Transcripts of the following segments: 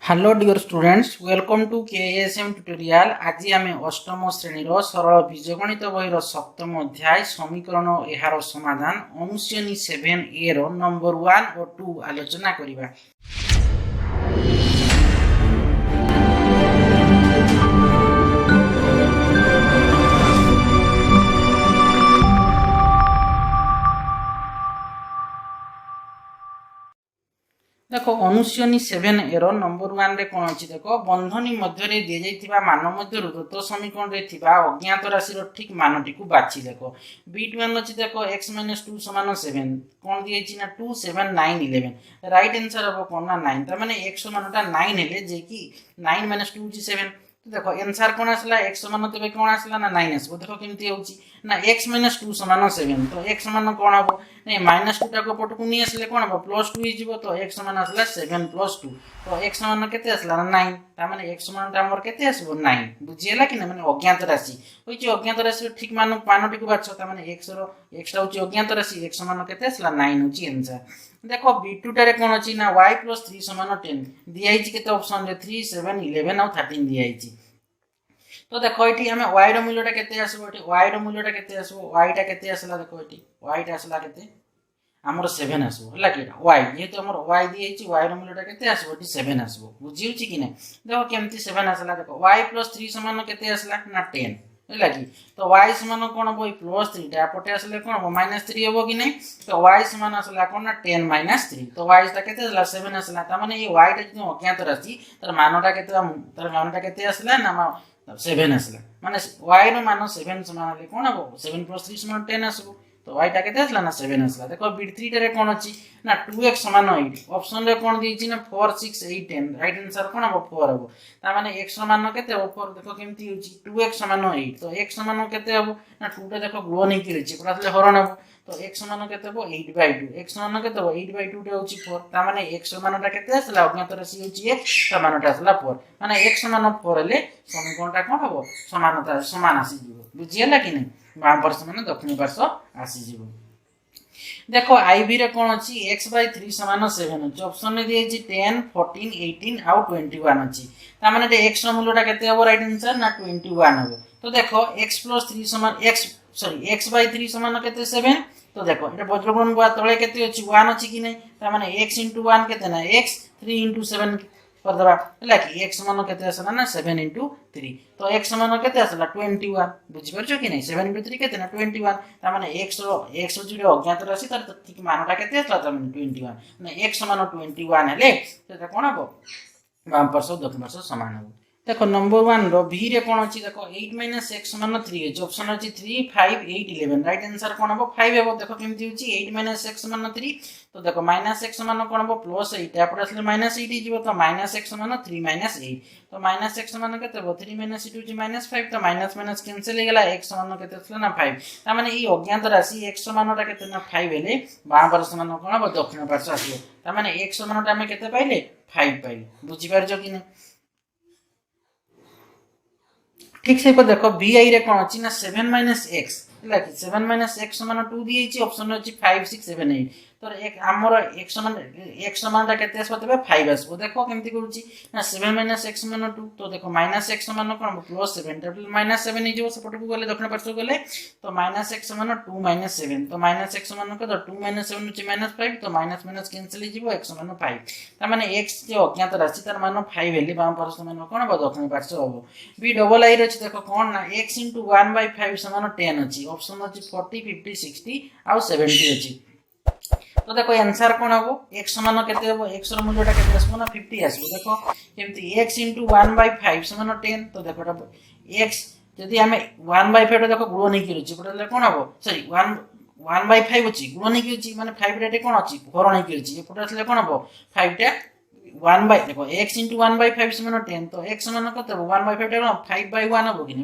Hello dear students, welcome to KSM tutorial. आज आम अष्टम श्रेणी सरल बीजगणित बही सप्तम अध्याय समीकरण एहार समाधान अनुशीलनी 7A नंबर 1 और 2 आलोचना करिबा। देखो अनुशीलनी 7A नंबर 1 रे कौन अच्छी देख बंधनी मध्य दी जाइथिबा मान मध्य दत्त समीकरण रे थिबा अज्ञात राशि ठीक मानटी को बाछि। देखो B1 अच्छी देखो x - 2 = 7 कौन दी जाइछि ना 2 7 9 11 राइट आंसर हो कोन ना 9 त माने x मानटा 9 हेले जे कि 9 - 2 = 7। तो देखो आंसर कौन आसला x मान तबे कौन आसला ना 9 आसबो। देखो केमती होउछि ना x - 2 = 7 तो x मान कौन हबो नहीं -2 टा को पट को नहीं आसले कौन हबो +2 ही जीवो। तो x मान आसला 7 + 2 तो x मान केते आसला ना 9 ता माने x मान ता हमर केते आसबो 9 बुझियला कि ना माने अज्ञात राशि होइछि अज्ञात राशि ठीक मानटी को बाछ ता माने x रो x टा होछि अज्ञात राशि x मान केते आसला 9 होछि आंसर। देखो b2 टारे कोन अछि ना y + 3 = 10 दिया आइछि केते ऑप्शन रे 3 7 11 और 13 दिया आइछि। तो देखो ये आम y रो मूल्यटा केते आसबो एठी y रो मूल्यटा केते आसबो y टा केते आसला देखो एठी y टा आसला केते हमर 7 आसबो हला कि y जेतु हमर y दी आइछि y रो मूल्यटा केते आसबो एठी 7 आसबो बुझिउछि कि नै। देखो केमती 7 आसला देखो y + 3 = केते आसला ना 10 हला कि तो y समान कोन हो +3 टा पटे आसले कोन हो -3 होबो कि नै। तो y समान आसला कोन ना 10 - 3 तो y टा केते आसला 7 आसला ता माने ये y टा जे अज्ञात राशि तर मानटा केते आसला ना 7 आसला माने y रो मान 7 समान ले कोन हो 7 + 3 = 10 आसबो। तो y टा केते आसला ना 7 आसला। देखो b3 टारे कोन अछि ना 2x = 8 ऑप्शन रे कोन दिछि ना 4 6 8 10 राइट आंसर कोन हो 4 हो ता माने x मान केते हो 4 देखो केमती होछि 2x = 8 तो x मान केते हो ना 2 टा देखो गुण नै किरछि पूरा असले हरण हो तो x मान केते हो 8/2 x मान केते हो 8/2 टा होछि 4 ता माने x मानटा केते आसला अज्ञात राशि होछि x ता मानटा आसला 4 माने x मान 4 हेले समीकरणटा कोन हो समानता समान आसी जीवो बुझियला कि नै बाम पार्श्व माने दक्षिण पार्श्व आसी जीवो। देखो आईबी रे कोन अछि x/3 = 7 अछि ऑप्शन ने दियै छी 10 14 18 आउ 21 अछि ता माने जे x रो मूल्यटा केते हो राइट आंसर ना 21 हो। तो देखो x + 3 = x/3 = केते 7 तो देखो एटा वज्रगुणन बा तळे केते अछि 1 अछि कि नै ता माने x * 1 केते ना x 3 * 7 कर दबा हला कि x मान केते आसला ना 7 * 3 तो x मान केते आसला 21 बुझि परछो कि नै 7 * 3 केते ना 21 ता माने x रो जो अज्ञात राशि तर ठीक मानटा केते आसला ता माने 21 माने x मान 21 हेले सेटा कोन हो बाम पार्श्व दक्षिण पार्श्व समान हो। देखो नंबर 1 रो v रे कोन अछि देखो 8 - x = 3 अछि ऑप्शन अछि 3 5 8 11 राइट आंसर कोन हो 5 हेबो। देखो केमति होछि 8 - x = 3 तो देखो -x मान कोन हो +8 या पर असले -8 हिजिबो तो -x मान 3 - 8 तो -x मान केते हो 3 - 8 होछि -5 तो माइनस कैंसिल हे गेला x मान केते असले ना 5 ता माने ई अज्ञात राशि x मानटा केते ना 5 हेले बाम पार्श्व मान कोन हो दक्षिण पार्श्व आसीबो ता माने x मानटा हम केते पाइले 5 पाइले बुझि परछो कि नै। ठीक से को देखो bi रे कोन अछि ना 7 - x हला कि 7 - x = 2 दियै छी ऑप्शन अछि 5 6 7 8 तो एक हमर x मानटा केते आसबो तबे 5 आसबो। देखो केमति करूची ना 7 - x = 2 तो देखो -x मान कोन +7 तो -7 हिजिबो सपोर्ट को गले दक्षिण पार्श्व गले तो -x मान 2 - 7 तो -x मान को 2 - 7 होची -5 तो माइनस कैंसिल हिजिबो x मान 5 ता माने x जो अज्ञात राशि तार मान 5 हेली बाम पार्श्व मान कोन हो दक्षिण पार्श्व हो। b डबल i रे देखो कोन ना x * 1/5 = 10 अछि ऑप्शन अछि 40 50 60 आउ 70 अछि। तो देखो आंसर कोन हो x मान केते हो x रो मूल्यटा केते आसबो ना 50 आसबो। देखो केमति x * 1/5 = 10 तो देखो x जदि हमें 1/5 देखो गुण नै किरछि पडले कोन हो सॉरी 1/5 अछि गुण नै किरछि माने 5 रे कोन अछि हरण नै किरछि ए पडले कोन हो 5 टा 1 बाय देखो x * 1/5 = 10 तो x मान कते 1/5 टा 5/1 हो कि नै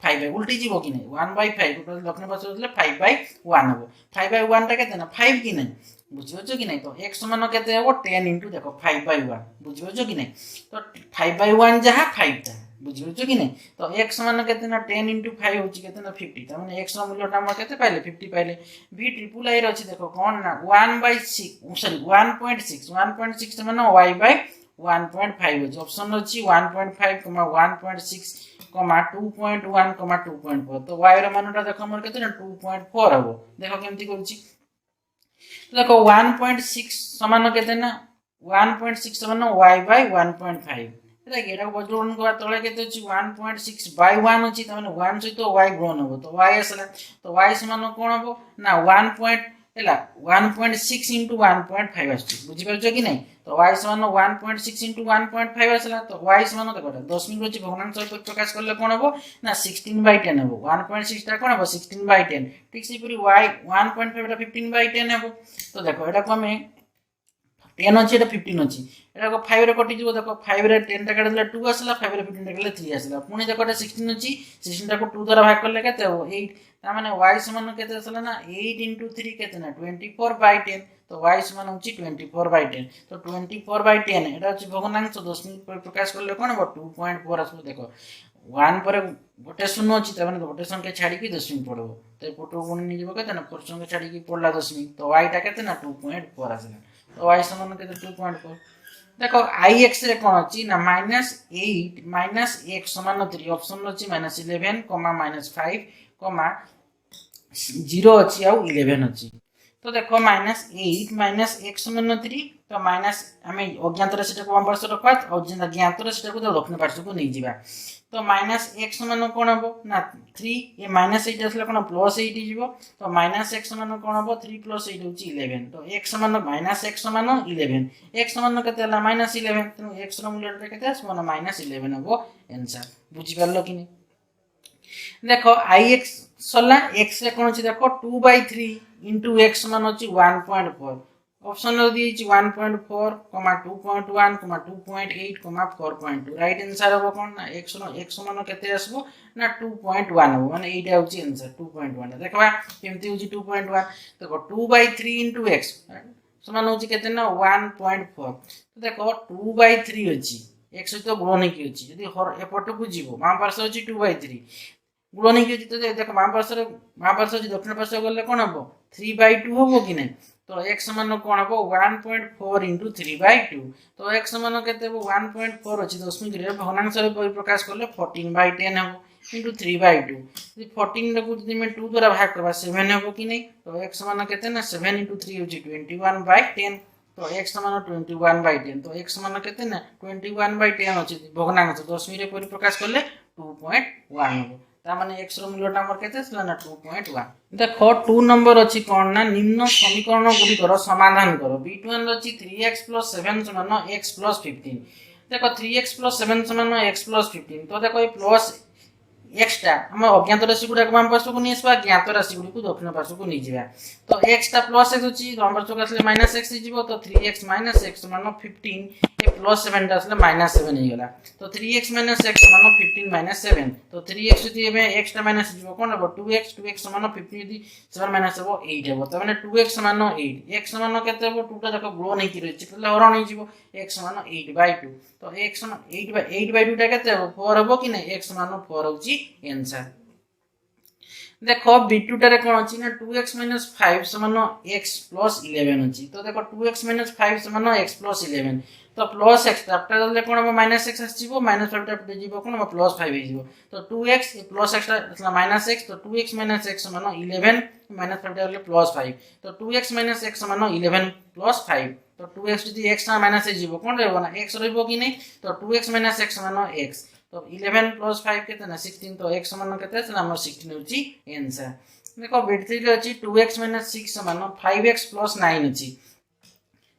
5 उल्टी जीवो कि नै 1/5 तो दक्षिण पार्श्व होतले 5/1 हो 5/1 टा केते ना 5 कि नै बुझियो छ कि नै। तो x मान केते हो 10 * देखो 5/1 बुझियो छ कि नै तो 5/1 जहा 5 टा बुझियो छ कि नै तो x मान केते ना 10 * 5 होची केते ना 50 त माने x रो मूल्यटा हम केते पाइले 50 पाइले। v ट्रिपल i रो अछि देखो कोन ना 1/6 सॉरी 1.6 माने y/1 1.5 अछि ऑप्शन अछि 1.5 1.6 2.1 2.4 तो y रो मानटा देखो हमर केते ना 2.4 हबो देखो केमती करछि तो देखो 1.6 समान केते ना 1.6 समान y by 1.5 एटा गेटा बजरन को तळे केते अछि 1.6 by 1 अछि त माने 1 सहित y ग्रोन हबो तो y असला तो y समान कोन हबो ना 1 पॉइंट एला 1.6 into 1.5 आछि बुझि परछ कि नै तो y समान 1.6 into 1.5 असला तो y समान देखो दशमिक अछि भग्नांश रूप प्रकाश करले कोन हबो ना 16 by 10 हबो 1.6 ता कोन हबो 16 by 10 ठीक से पूरी y 1.5 टा 15 by 10 हबो तो देखो एटा को हमें 10 अछि एटा 15 अछि एटा को 5 रे कटि जिवो देखो 5 रे 10 टा काटले 2 आसला 5 रे 15 टा काटले 3 आसला पुनी देखो एटा 16 अछि 16 टा को 2 द्वारा भाग करले केते हो 8 ता माने y समान केते आसला ना 8 into 3 केते ना 24 by 10 तो y समान होची 24 by 10 तो 24 by 10 एटा अछि भग्नांश दशमिक प्रकाश करले कोन हो 2.4 आसबो देखो 1 पर गोटे शून्य अछि त माने गोटे संख्या छाडी की दशमिक पड़बो तो पोटो गुण नि जेबो केते ना पर संख्या छाडी की पड़ला दशमिक तो y टा केते ना 2.4 आसला तो y समान केते 2.4 देखो ix रे कोन अछि ना -8 -x समान 3 ऑप्शन अछि -11 -5 0 अछि आ 11 अछि तो देखो -8 -x समान 3 तो माइनस हमें अज्ञात राशि को वाम पार्श्व रखबा और जेना ज्ञात राशि को दक्षिण पार्श्व को नै जिबा तो -x समान कोन हबो ना 3 ये -8 असला कोन +8 जिवो तो -x समान कोन हबो 3 + 8 होची 11 तो x समान -x समान 11 x समान केते हला -11 तो x रो मूल्य केते समान -11 हबो आंसर बुझि परलो कि नै देखो ix सला x रे कोन छी देखो 2/3 * x समान होची 1.4 ऑप्शन रो दी 1.4, 2.1, 2.8, 4.2 राइट आंसर हबो कोन ना x समान केते आसबो ना 2.1 हबो माने एटा होची आंसर 2.1 देखबा केमती होची 2.1 देखो 2/3 * x समान होची केते ना 1.4 तो देखो 2/3 होची x तो गुणन की होची यदि एपट को जीवो मां पार्श्व होची 2/3 गुणन की होची तो देखो मां पार्श्व होची दक्षिण पार्श्व गले कोन हबो 3/2 हबो कि नै तो x समान कोन हबो 1.4 * 3/2 तो x समान केते हबो 1.4 अछि दशमिक रे भग्नांश रे प्रकाश करले 14/10 हबो * 3/2 यदि 14 को यदि मैं 2 द्वारा भाग करबा 7 हबो कि नै तो x समान केते ना 7 * 3 होची 21/10 तो x समान 21/10 तो x समान केते ना 21/10 अछि भग्नांश दशमिक रे प्रकाश करले 2.1 हबो ता माने x रो मूल्य नंबर केते छला ना 2.1 देखो 2 नंबर अछि कोन ना निम्न समीकरण गुडी कर समाधान करो b1 अछि 3x + 7 = x + 15 देखो 3x + 7 = x + 15 तो देखो ये प्लस x टा हम अज्ञात राशि गुडा वाम पार्श्व को निसबा ज्ञात राशि गुडी को दक्षिण पार्श्व को नि जिबा तो x टा प्लस x अछि वाम पार्श्व को असले -x जिवो तो 3x - x = 15 ये +7 टा असले -7 हे गेला तो 3x - x = 15 - 7 तो 3x यदि एबे x टा माइनस जिवो कोन हबो 2x = 15 यदि 7 माइनस हबो 8 हबो त माने 2x = 8 x = केते हबो 2 टा देखो ग्रो नै कि रहै छै तले हरण नै जिवो x = 8/2 तो x = 8/2 टा केते हबो 4 हबो कि नै x = 4 होची आंसर देखो b2 टारे कोन अछि ना 2x - 5 = x + 11 अछि तो देखो 2x - 5 = x + 11 तो प्लस x after दले कोन हम -x आसीबो -5 टा पटे जीवो कोन +5 हे जीवो तो 2x प्लस x असला -x तो 2x - x = 11 -5 टा दले +5 तो 2x - x = 11 + 5 तो 2x यदि x ना माइनस हे जीवो कोन रहबो ना x रहबो कि नै तो 2x - x = x तो 11 + 5 केते ना 16 तो x समान केते छला हमर 16 होची आंसर देखो b3 रे अछि 2x - 6 = 5x + 9 अछि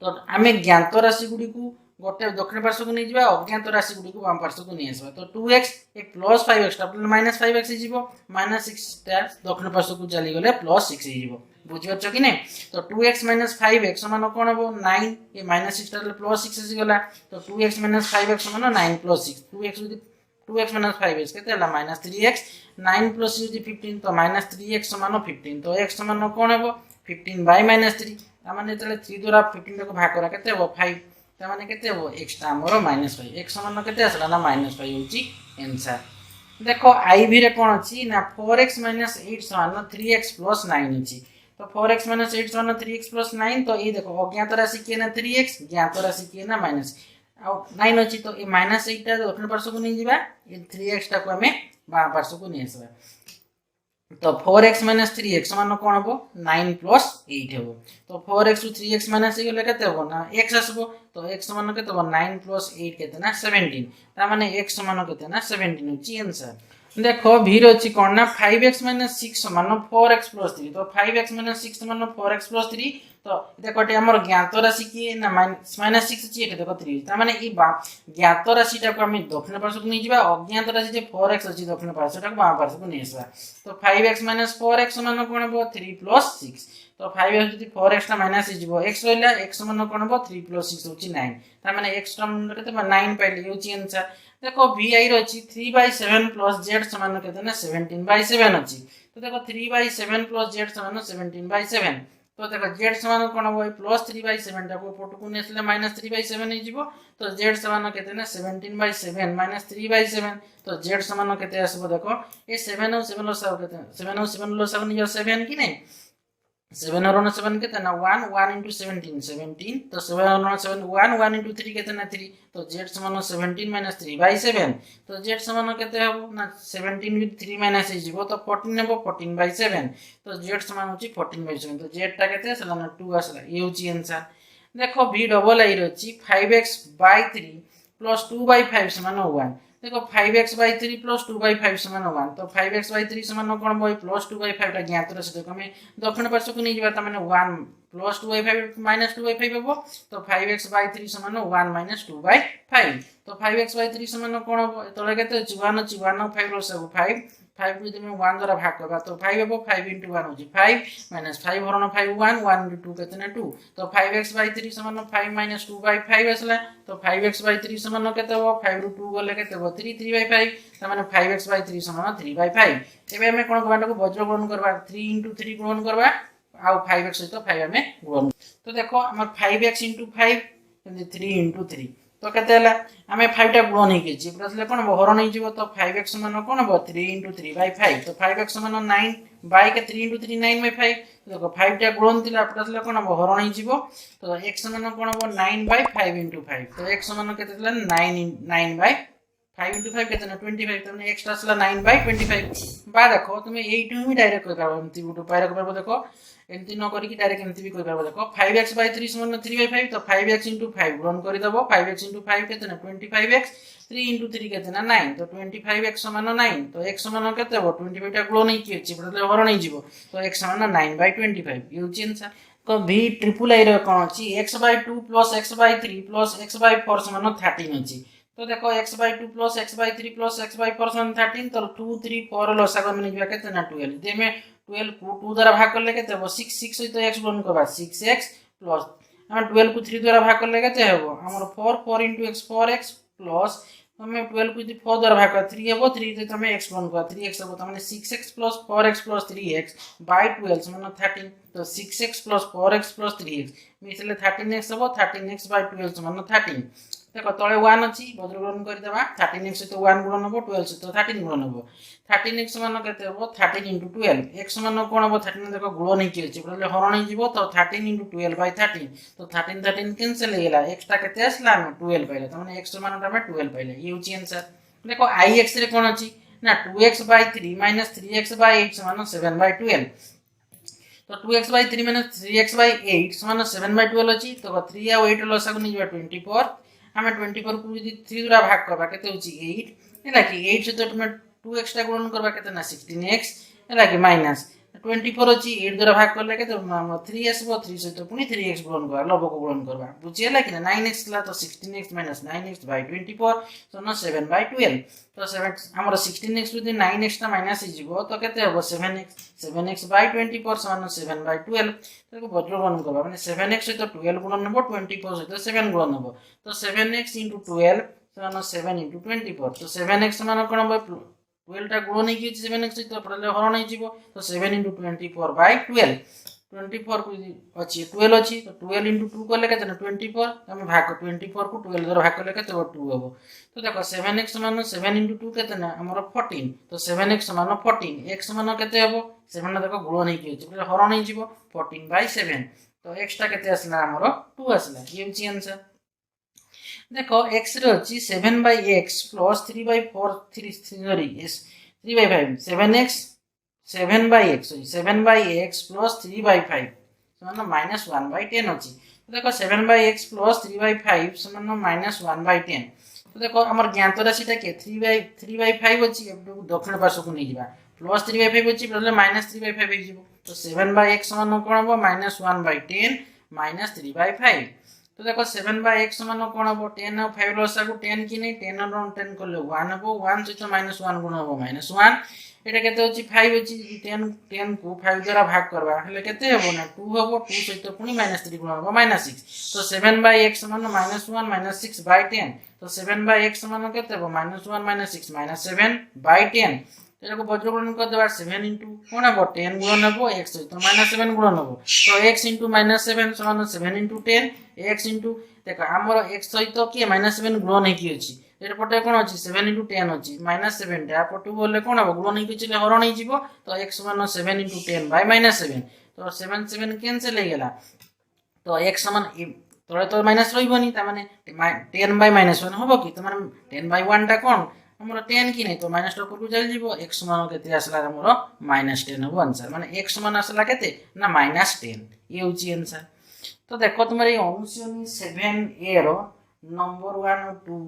तो आमे ज्ञात राशि गुडी को गोटे दक्षिण पार्श्व को नै जिबा अज्ञात राशि गुडी को वाम पार्श्व को नै आसबा तो 2x एक +5x टा -5x जिवो -6 टा दक्षिण पार्श्व को चली गले +6 जिवो बुझियो छ कि नै तो 2x - 5x समान कोन हबो 9 ये -6 टा +6 से गला तो 2x - 5x = 9 + 6 2x - 5x केते हला -3x 9 + 6 यदि 15 तो -3x = 15 तो x समान कोन हबो 15/-3 ता माने तले 3 द्वारा 15 को भाग करा केते हबो 5 ता माने केते हबो x टा हमरो -5 x समान केते असला ना -5 होची आंसर देखो iv रे कोन अछि ना 4x - 8 = 3x + 9 अछि तो 4x - 8 = 3x + 9 तो ये देखो अज्ञात राशि के ना 3x ज्ञात राशि के ना आ 9 अछि तो ए -8 टा दक्षिण पार्श्व को नहीं जीवा ए 3x टा को हमें बाम पार्श्व को नहीं आसबा तो 4x - 3x मान कोन हबो 9 + 8 हबो तो 4x * 3x - गले केते हबो ना x आसबो तो x मान केते हबो 9 + 8 केते ना 17 ता माने x मान केते ना 17 होची आंसर देखो भीर अछि कोन ना 5x - 6 = 4x + 3 तो 5x - 6 = 4x + 3 तो देखो टे हमर ज्ञात राशि की ना -6 अछि एटे देखो 3 ता माने ई ज्ञात राशि टा को हम दक्षिण पार्श्व को नै जिबा अज्ञात राशि जे 4x अछि दक्षिण पार्श्व टा को बाम पार्श्व को नै आसबा तो 5x - 4x मान कोन हबो 3 + 6 तो 5x जदि 4x टा माइनस हिजबो x रहला x मान कोन हबो 3 + 6 होची 9 ता माने x टर्म केते 9 पाइले होची आंसर देखो vi रो अछि 3/7 + z समान केते ना 17/7 अछि तो देखो 3/7 + z समान 17/7 तो देखो z समान कोन हबो +3/7 टा को पोट को नेसले -3/7 हे जिवो तो z समान केते ना 17/7 - 3/7 तो z समान केते आसबो देखो ए 7 और 7 लो सब केते 7 और 7 लो सब नियर 7 कि नै 7 और 7 केते ना 1 1 * 17 17 तो 7 और 7 1 1 * 3 केते ना 3 तो z समान 17 - 3/7 तो z समान केते हबो ना 17 with 3 माइनस हे जिवो तो 14 हबो 14/7 तो z समान होची 14/7 तो z टा केते असला ना 2 असला ये होची आंसर देखो v डबल आई रची 5x/3 + 2/5 समान 1 देखो 5x/3 + 2/5 समान 1 तो 5x/3 समान कोन बय +2/5 टा ज्ञात राशि देखो हमें दक्षिण पार्श्व को नहीं जीवा त माने 1 + 2/5 - 2/5 हबो तो 5x/3 समान 1 - 2/5 तो 5x/3 समान कोन हबो तळे केते 1 अछि 1 और 5 रो सब 5 5 को जमे 1 द्वारा भाग करबा तो 5 हबो 5 * 1 होची 5 - 5 हरण 5 1 1 * 2 केते ना 2 तो 5x/3 समान 5 - 2/5 असला तो 5x/3 समान केते हबो 5 ରୁ 2 गले केते हबो 3 3/5 त माने 5x/3 समान 3/5 एबे हमें कोन करबा को वज्र गुणन करबा 3 * 3 गुणन करबा आ 5x सहित 5 हमें गुणन तो देखो हमर 5x * 5 3 * 3 तो केते हला हमें 5 टा गुणन हे केछि प्रश्न कोन हरण हे जिवो तो 5x समान कोन हबो 3 * 3/5 तो 5x समान 9 बाय के 3 * 3 9/5 देखो 5 टा गुणन थिला प्रश्न कोन हरण हे जिवो तो x समान कोन हबो 9/5 * 5 तो x समान केते थिला 9/5 * 5 केते ना 25 तो x असला 9/25 बा देखो तुम 8 ही डायरेक्ट कर पाबो एंती गुटो पायरा कर देखो एंती न करी कि डायरेक्ट एंती भी कर पाबो देखो 5x/3 समान 3/5 तो 5x * 5 गुणन करि दबो 5x * 5 केते ना 25x 3 * 3 केते ना 9 तो 25x समान 9 तो x समान केते हबो 25 टा गुणन ही कि अछि मतलब हरण ही जिवो तो x समान 9/25 यूज आंसर तो v ट्रिपल आई रो कोन अछि x/2 + x/3 + x/4 समान 13 अछि तो देखो x/2 + x/3 + x/4 समान 13 तो 2 3 4 लसागु में निबा केते ना 12 दे में 12 को 2 द्वारा भाग करले केते हबो 6 6 सहित x गुणन करबा 6x प्लस हम 12 को 3 द्वारा भाग करले केते हबो हमर 4 4 * x 4x प्लस हमें 12 को 4 द्वारा भाग कर 3 हबो 3 से हमें x गुणन कर 3x हबो त माने 6x + 4x + 3x / 12 समान 13 तो 6x + 4x + 3x मिसले 13x हबो 13x / 12 समान 13 देखो तळे 1 अछि वज्र गुणन करि देबा 13x तो 1 गुणन हबो 12 तो 13 गुणन हबो 13x समान केते हबो 13 * 12 x समान कोन हबो 13 देखो गुणन ही कि अछि बोले हरण ही जिवो तो 13 * 12/13 तो 13 13 कैंसिल हे गेला x टा केते असला 12 पाइले त माने x समान टा में 12 पाइले ये होची आंसर देखो ix रे कोन अछि ना 2x/3 - 3x/8 समान 7/12 तो 2x/3 - 3x/8 समान 7/12 अछि तो 3 आ 8 लसागु नि जबा 24 हमें 24 को यदि 3 द्वारा भाग करबा केते होची 8 हैला कि 8 से तो तुम 2x टा गुणन करबा केते ना 16x हैला कि माइनस 24 अछि 8 द्वारा भाग करले केते 3 आसबो 3 से तो पुनी 3x गुणन करबा लबो को गुणन करबा बुझी हैला कि ना 9x ला तो 16x - 9x / 24 तो न 7/12 तो 7 हमर 16x यदि 9x टा माइनस ही जिवो तो केते हबो 7x 7x / 24 समान 7/12 तो वज्र गुणन करबा माने 7x तो 12 गुणन हबो 24 तो 7 गुणन हबो तो 7x * 12 समान 7 * 24 तो 7x समान कोन हबो 12 टा गुणन ही कि 7x तो पडले हरण ही जिवो तो 7 * 24/12 24 को अछि 12 अछि तो 12 * 2 करले केते ना 24 हम भाग 24 को 12 द्वारा भाग करले केते 2 हबो तो देखो 7x समान 7 * 2 केते ना हमर 14 तो 7x समान 14 x समान केते हबो 7 देखो गुणन ही कि अछि हरण ही जिवो 14/7 तो x टा केते असला हमर 2 असला ये होची आंसर देख एक्स रे अच्छी 7/x plus 3/4 3/5 7x 7/x 7/x plus 3/5 समान -1/10 अच्छी। तो देख 7/x प्लस 3/5 समान -1/10। तो देख आम ज्ञात राशि के 3/5 अच्छी दक्षिण पार्श्व को नहीं जावा प्लस 3/5 अच्छी -3/5 हो। तो 7/x समान कौन हम -1/10 -3/5। तो देखो 7/x समान कौन हम 10 और 5 लसा को 10 कि नहीं 10 और 10 कले 1 हम 1 सहित -1 गुण हम -1 एटा केते होची 5 होची 10 को 5 द्वारा भाग करबा हले केते हेबो ना 2 हेबो 2 सहित पुनी -3 गुण हेबो -6। तो 7/x समान -1 -6/10। तो 7/x समान केते हेबो -1 -6 7/10। तो को वज्र गुणन कर देबा 7 कोन हेबो 10 गुणन हेबो x सहित -7 गुणन हेबो। तो x -7 समान 7 * 10 x देखो हमर x सहित के -7 गुणन हे की अछि एटा पटे कोन अछि 7 * 10 अछि -7 टा पटु बोले कोन हेबो गुणन हे की चले हरण हे जीवो। तो x समान 7 * 10 -7 तो 7 7 कैंसिल हे गेला। तो x समान तळे तो माइनस रहिबोनी त माने 10/-1 होबो की त माने 10/1 टा कोन हमर 10 की नहीं तो माइनस टा ऊपर को चल जीवो x समान केते आसला हमर -10 होबो आंसर माने x समान आसला केते ना -10 ये होची आंसर। तो देखो तुम्हारे अनुशीलनी 7a रो नंबर 1 और 2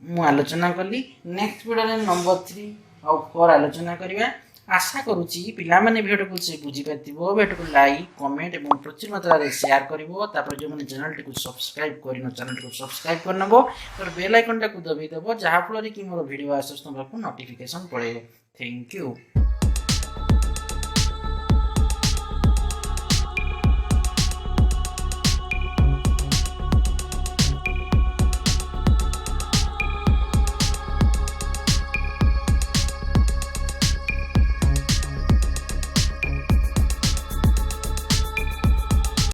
मु आलोचना कली। नेक्स्ट वीडियो रे नंबर 3 और 4 आलोचना करिवा। आशा करूची पिला माने वीडियो को से बुझी पातिबो वीडियो को लाइक कमेंट एवं प्रचुर मात्रा रे शेयर करिवो तापर जो माने चैनल को सब्सक्राइब करिनो चैनल को सब्सक्राइब करनबो और बेल आइकन टा को दबी देबो जहा फल रे कि मोर वीडियो आसस तुमको नोटिफिकेशन पड़े। Thank you.